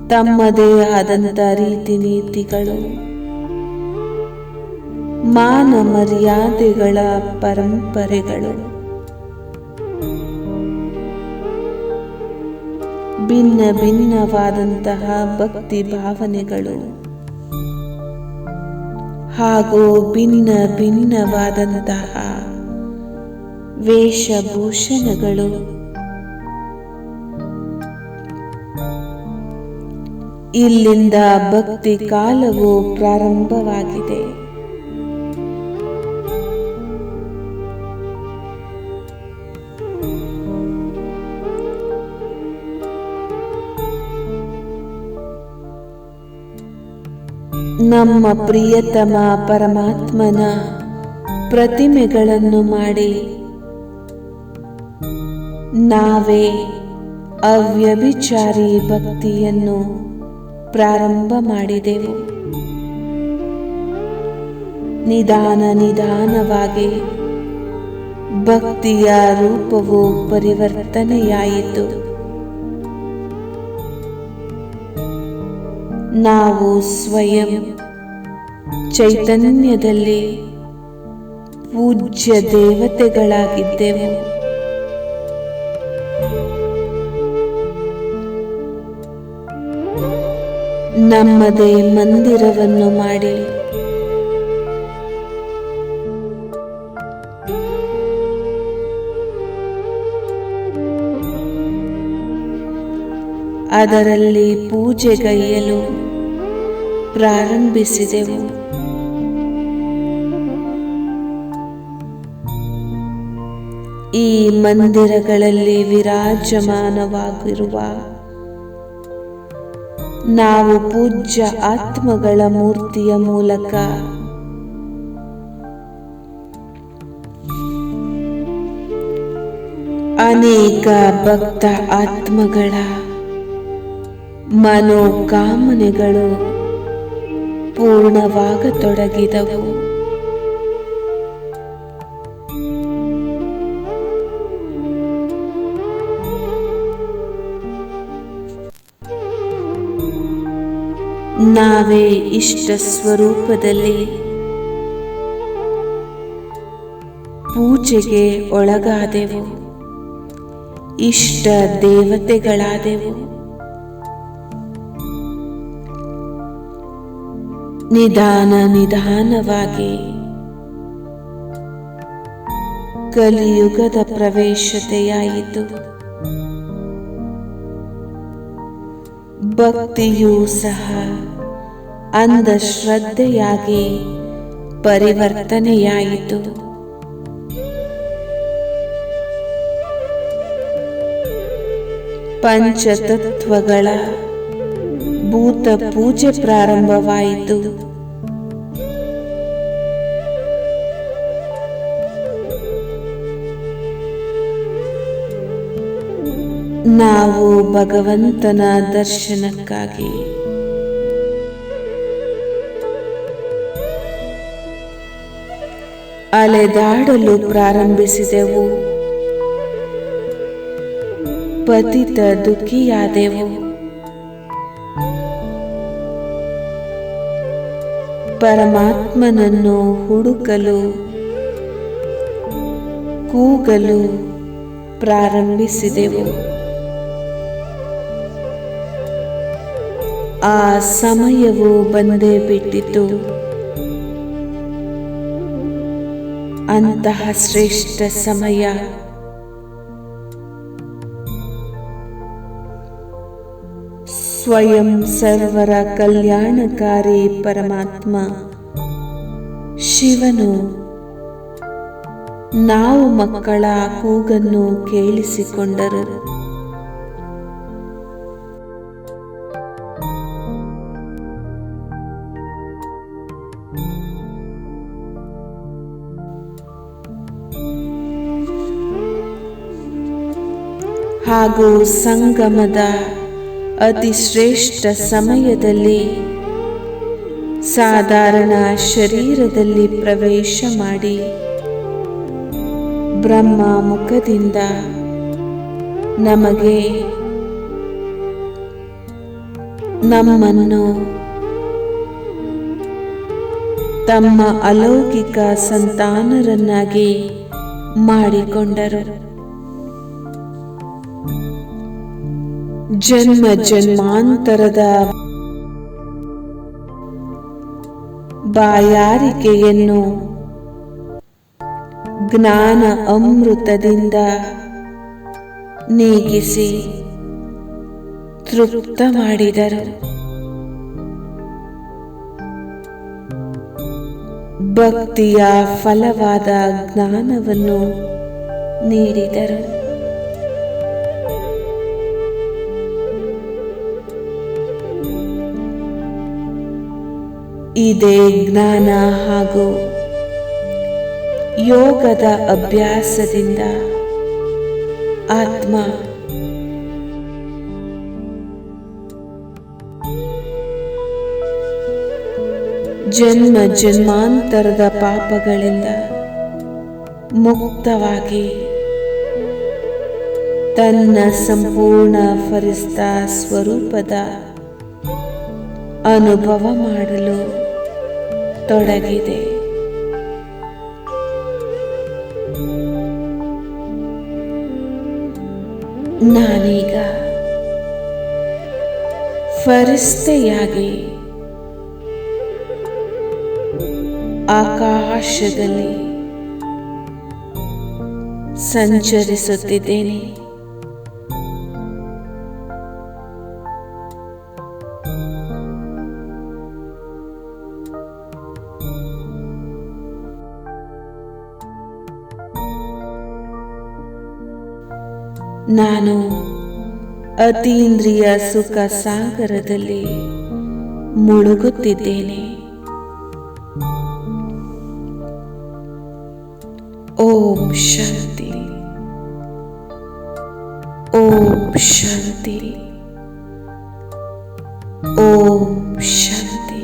ತಮ್ಮದೇ ಆದಂಥ ರೀತಿ ನೀತಿಗಳು, ಮಾನ ಮರ್ಯಾದೆಗಳ ಪರಂಪರೆಗಳು, ಭಿನ್ನ ಭಿನ್ನವಾದಂತಹ ಭಕ್ತಿ ಭಾವನೆಗಳು ಹಾಗೂ ಭಿನ್ನ ಭಿನ್ನವಾದಂತಹ ವೇಷಭೂಷಣಗಳು ಇಲ್ಲಿಂದ ಭಕ್ತಿ ಕಾಲವು ಪ್ರಾರಂಭವಾಗಿದೆ. ನಮ್ಮ ಪ್ರಿಯತಮ ಪರಮಾತ್ಮನ ಪ್ರತಿಮೆಗಳನ್ನು ಮಾಡಿ ನಾವೇ ಅವ್ಯಭಿಚಾರಿ ಭಕ್ತಿಯನ್ನು ಪ್ರಾರಂಭ ಮಾಡಿದೆವು. ನಿಧಾನ ನಿಧಾನವಾಗಿ ಭಕ್ತಿಯ ರೂಪವು ಪರಿವರ್ತನೆಯಾಯಿತು. ನಾವು ಸ್ವಯಂ ಚೈತನ್ಯದಲ್ಲಿ ಪೂಜ್ಯ ದೇವತೆಗಳಾಗಿದ್ದೆವು. ನಮ್ಮದೇ ಮಂದಿರವನ್ನು ಮಾಡಿ ಅದರಲ್ಲಿ ಪೂಜೆಗೈಯಲು ಪ್ರಾರಂಭಿಸಿದೆವು. ಈ ಮಂದಿರಗಳಲ್ಲಿ ವಿರಾಜಮಾನವಾಗಿರುವ ನಾವು ಪೂಜ್ಯ ಆತ್ಮಗಳ ಮೂರ್ತಿಯ ಮೂಲಕ ಅನೇಕ ಭಕ್ತ ಆತ್ಮಗಳ ಮನೋಕಾಮನೆಗಳು ಪೂರ್ಣವಾಗತೊಡಗಿದವು. ನಾವೇ ಇಷ್ಟ ಸ್ವರೂಪದಲ್ಲಿ ಪೂಜೆಗೆ ಒಳಗಾದೆವು, ಇಷ್ಟ ದೇವತೆಗಳಾದೆವು. ನಿಧಾನ ನಿಧಾನವಾಗಿ ಕಲಿಯುಗದ ಪ್ರವೇಶತೆಯಾಯಿತು. ಭಕ್ತಿಯೂ ಸಹ ಅಂಧಶ್ರದ್ಧೆಯಾಗಿ ಪರಿವರ್ತನೆಯಾಯಿತು. ಪಂಚತತ್ವಗಳ ಭೂತ ಪೂಜೆ ಪ್ರಾರಂಭವಾಯಿತು. ನಾವು ಭಗವಂತನ ದರ್ಶನಕ್ಕಾಗಿ ಅಲೆದಾಡಲು ಪ್ರಾರಂಭಿಸಿದೆವು. ಪತಿತ ದುಃಖಿಯಾದೆವು. ಪರಮಾತ್ಮನನ್ನು ಹುಡುಕಲು ಕೂಗಲು ಪ್ರಾರಂಭಿಸಿದೆವು. ಆ ಸಮಯವು ಬಂದೇ ಬಿಟ್ಟಿತು. ಅಂತಹ ಶ್ರೇಷ್ಠ ಸಮಯ ಸ್ವಯಂ ಸರ್ವರ ಕಲ್ಯಾಣಕಾರಿ ಪರಮಾತ್ಮ ಶಿವನು ನಾವು ಮಕ್ಕಳ ಕೂಗನ್ನು ಕೇಳಿಸಿಕೊಂಡರು. ಹಾಗೂ ಸಂಗಮದ ಅತಿ ಶ್ರೇಷ್ಠ ಸಮಯದಲ್ಲಿ ಸಾಧಾರಣ ಶರೀರದಲ್ಲಿ ಪ್ರವೇಶ ಮಾಡಿ ಬ್ರಹ್ಮ ಮುಖದಿಂದ ನಮಗೆ ನಮ್ಮನ್ನು ತಮ್ಮ ಅಲೌಕಿಕ ಸಂತಾನರನ್ನಾಗಿ ಮಾಡಿಕೊಂಡರು. ಜನ್ಮ ಜನ್ಮಾಂತರದ ಬಾಯಾರಿಕೆಯನ್ನು ಜ್ಞಾನ ಅಮೃತದಿಂದ ನೀಗಿಸಿ ತೃಪ್ತ ಮಾಡಿದರು. ಭಕ್ತಿಯ ಫಲವಾದ ಜ್ಞಾನವನ್ನು ನೀಡಿದರು. ಇದೇ ಜ್ಞಾನ ಹಾಗೂ ಯೋಗದ ಅಭ್ಯಾಸದಿಂದ ಆತ್ಮ ಜನ್ಮ ಜನ್ಮಾಂತರದ ಪಾಪಗಳಿಂದ ಮುಕ್ತವಾಗಿ ತನ್ನ ಸಂಪೂರ್ಣ ಫರಿಸ್ತಾ ಸ್ವರೂಪದ ಅನುಭವ ಮಾಡಲು ತೊಡಗಿದೆ. ನಾನೀಗ ಫರಿಸ್ತೆಯಾಗಿ ಆಕಾಶದಲ್ಲಿ ಸಂಚರಿಸುತ್ತಿದ್ದೇನೆ. ನಾನು ಅತೀಂದ್ರಿಯ ಸುಖ ಸಾಗರದಲ್ಲಿ ಮುಳುಗುತ್ತಿದ್ದೇನೆ. ಓಂ ಶಾಂತಿ, ಓಂ ಶಾಂತಿ, ಓಂ ಶಾಂತಿ.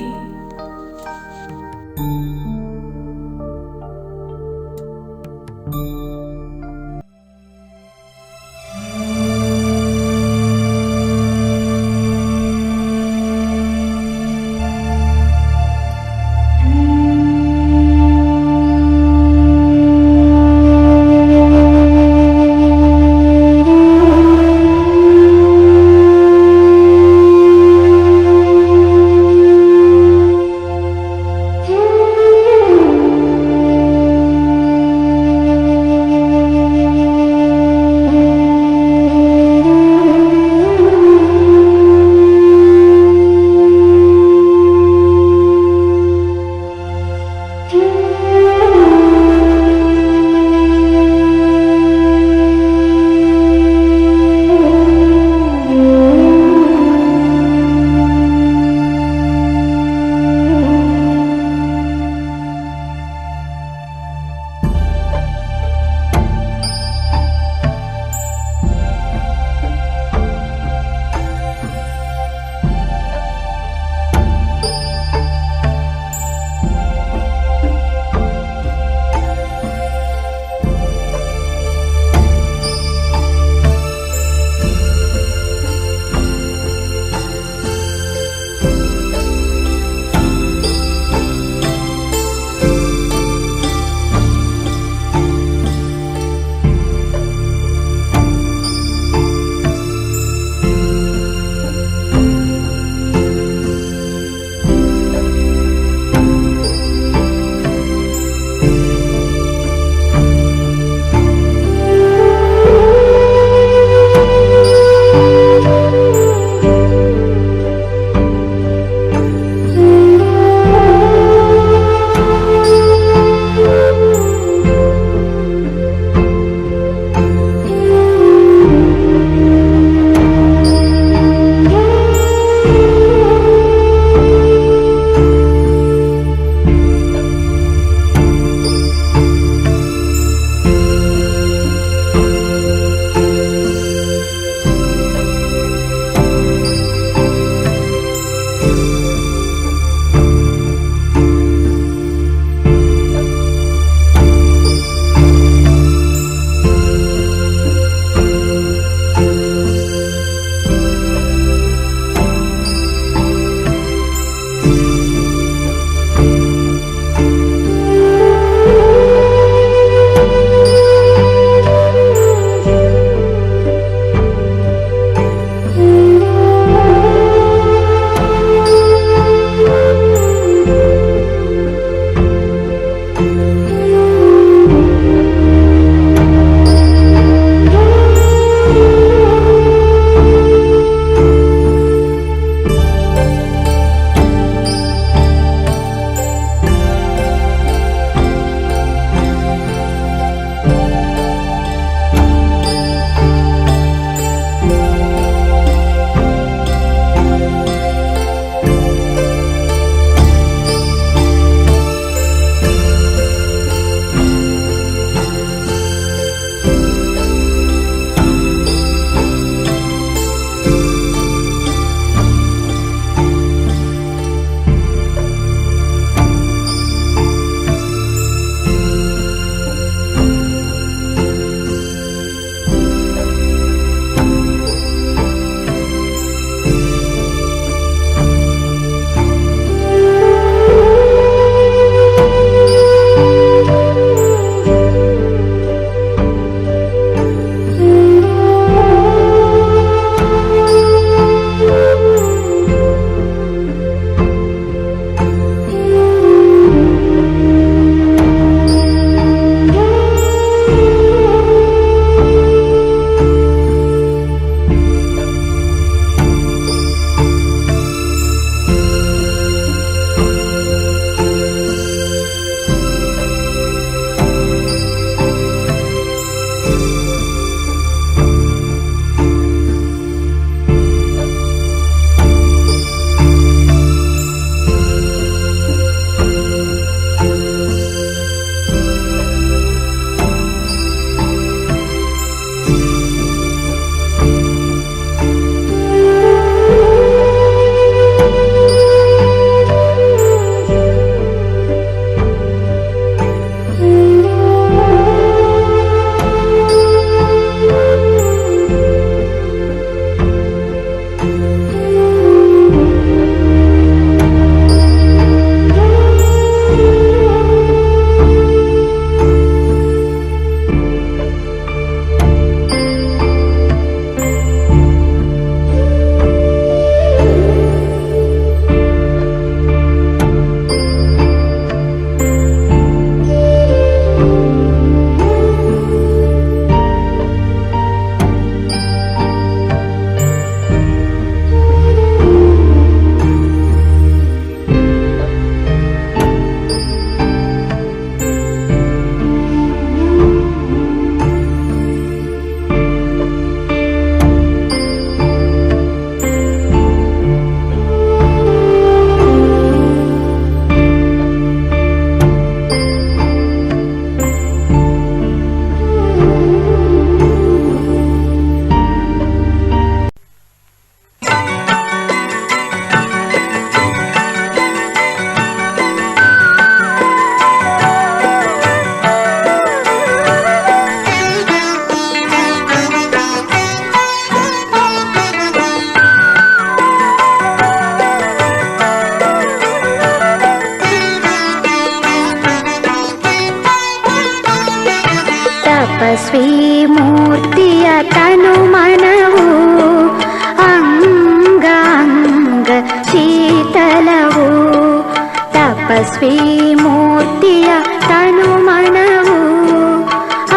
ತಪಸ್ವಿ ಮೂರ್ತಿಯ ತನುಮನವು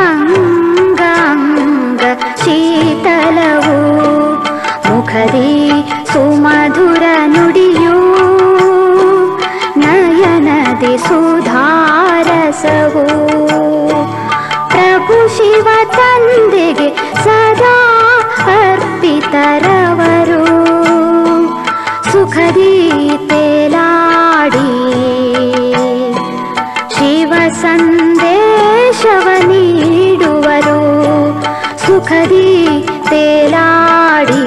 ಅಂಗಾಂಗ ಶೀತಲವು ಮುಖದಿ ಸುಮಧುರ ನುಡಿಯು ನಯನದಿ ಸುಧಾರಸವು ಪ್ರಭು ಶಿವ ತಂದೆಗೆ ಸದಾ ಅರ್ಪಿತರವರು ಸುಖದಿ ತೇಲಾಡಿ ಶಿವ ಸಂದೇಶವ ನೀಡುವರು ಸುಖದಿ ತೇಲಾಡಿ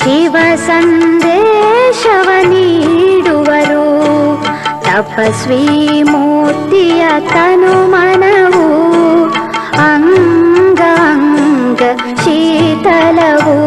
ಶಿವ ಸಂದೇಶವ ನೀಡುವರು ತಪಸ್ವಿ ಮೂರ್ತಿಯ ತನುಮನವು ಅಂಗಾಂಗ ಶೀತಲವು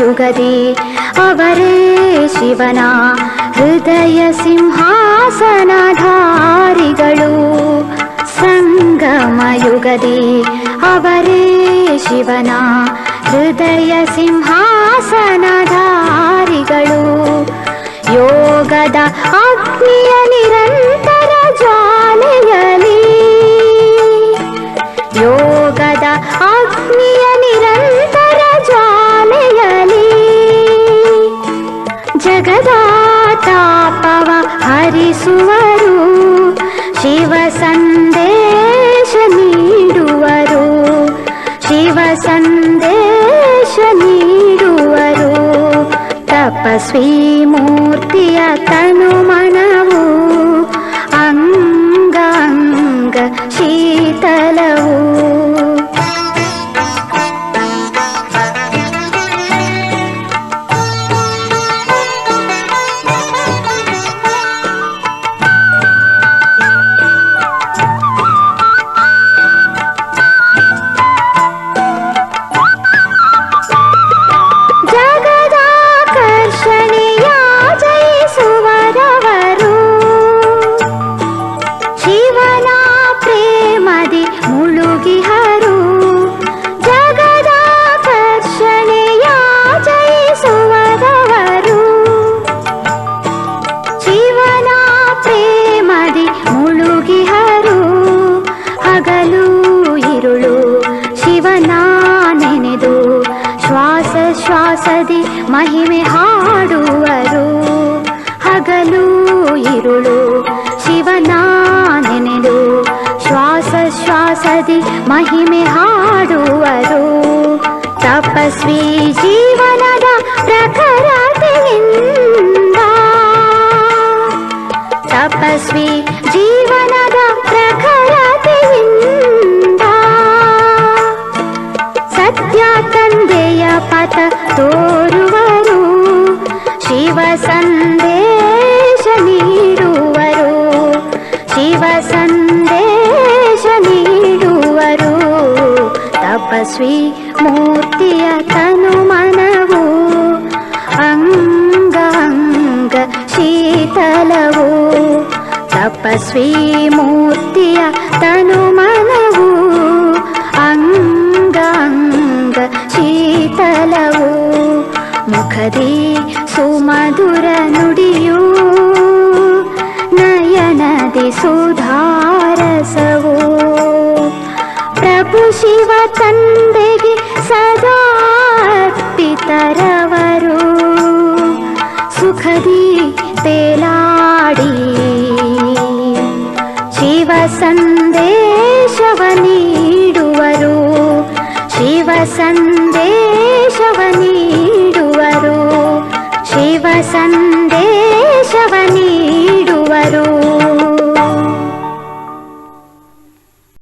ಯುಗದಿ ಅವರೇ ಶಿವನ ಹೃದಯ ಸಿಂಹಾಸನಧಾರಿಗಳು ಸಂಗಮ ಯುಗದಿ ಅವರೇ ಶಿವನ ಹೃದಯ ಸಿಂಹಾಸನಧಾರಿಗಳು ಯೋಗದ ಅಗ್ನಿಯ ನಿರಂತರ ಜ್ವಾಲೆಯಲಿ ಯೋಗದ ಅಗ್ನಿಯ ನಿರಂತರ ಜ್ವಾಲೆಯಲಿ ಜಗದ ತಾಪವ ಹರಿಸುವರು ಶಿವ ಸಂದೇಶ ನೀಡುವರು ಶಿವ ಸಂದೇಶ ನೀಡುವರು ತಪಸ್ವಿ ಮೂರ್ತಿಯ ತನುಮನವು ಅಂಗಾಂಗ ಶೀತಲವು ಶ್ವಾಸದಿ ಮಹಿಮೆ ಹಾಡುವರು ಹಗಲು ಇರುಳು ಶಿವನ ನೆನೆದು ಶ್ವಾಸದಿ ಮಹಿಮೆ ಹಾಡುವರು ತಪಸ್ವಿ ಜೀವನದ ಪ್ರಖರತೆಯಿಂದ ತಪಸ್ವಿ ಜೀವನದ ಪ್ರಖರತೆಯಿಂದ ಸತ್ಯ ತಂದೆಯ ಪಥ ತೋರುವರು ಶಿವ ಸಂದೇಶ ನೀಡುವರು ಶಿವ ಸಂದೇಶ ನೀಡುವರು ತಪಸ್ವಿ ಮೂರ್ತಿಯ ತನುಮನವು ಅಂಗಾಂಗ ಶೀತಲವು ತಪಸ್ವಿ ಮೂರ್ತಿಯ ತನುಮನವು ಅಂಗಾಂಗ ಶೀತಲವು ಮುಖದಿ ಸುಮಧುರ ನುಡಿಯು ನಯನದಿ ಸುಧಾರಸವು ಪ್ರಭು ಶಿವ ತಂದೆಗೆ ಸದಾ ಅರ್ಪಿತರವರು ಸುಖದಿ ತೇಲಾಡಿ ಶಿವ ಸಂದೇಶವ ನೀಡುವರು ಶಿವ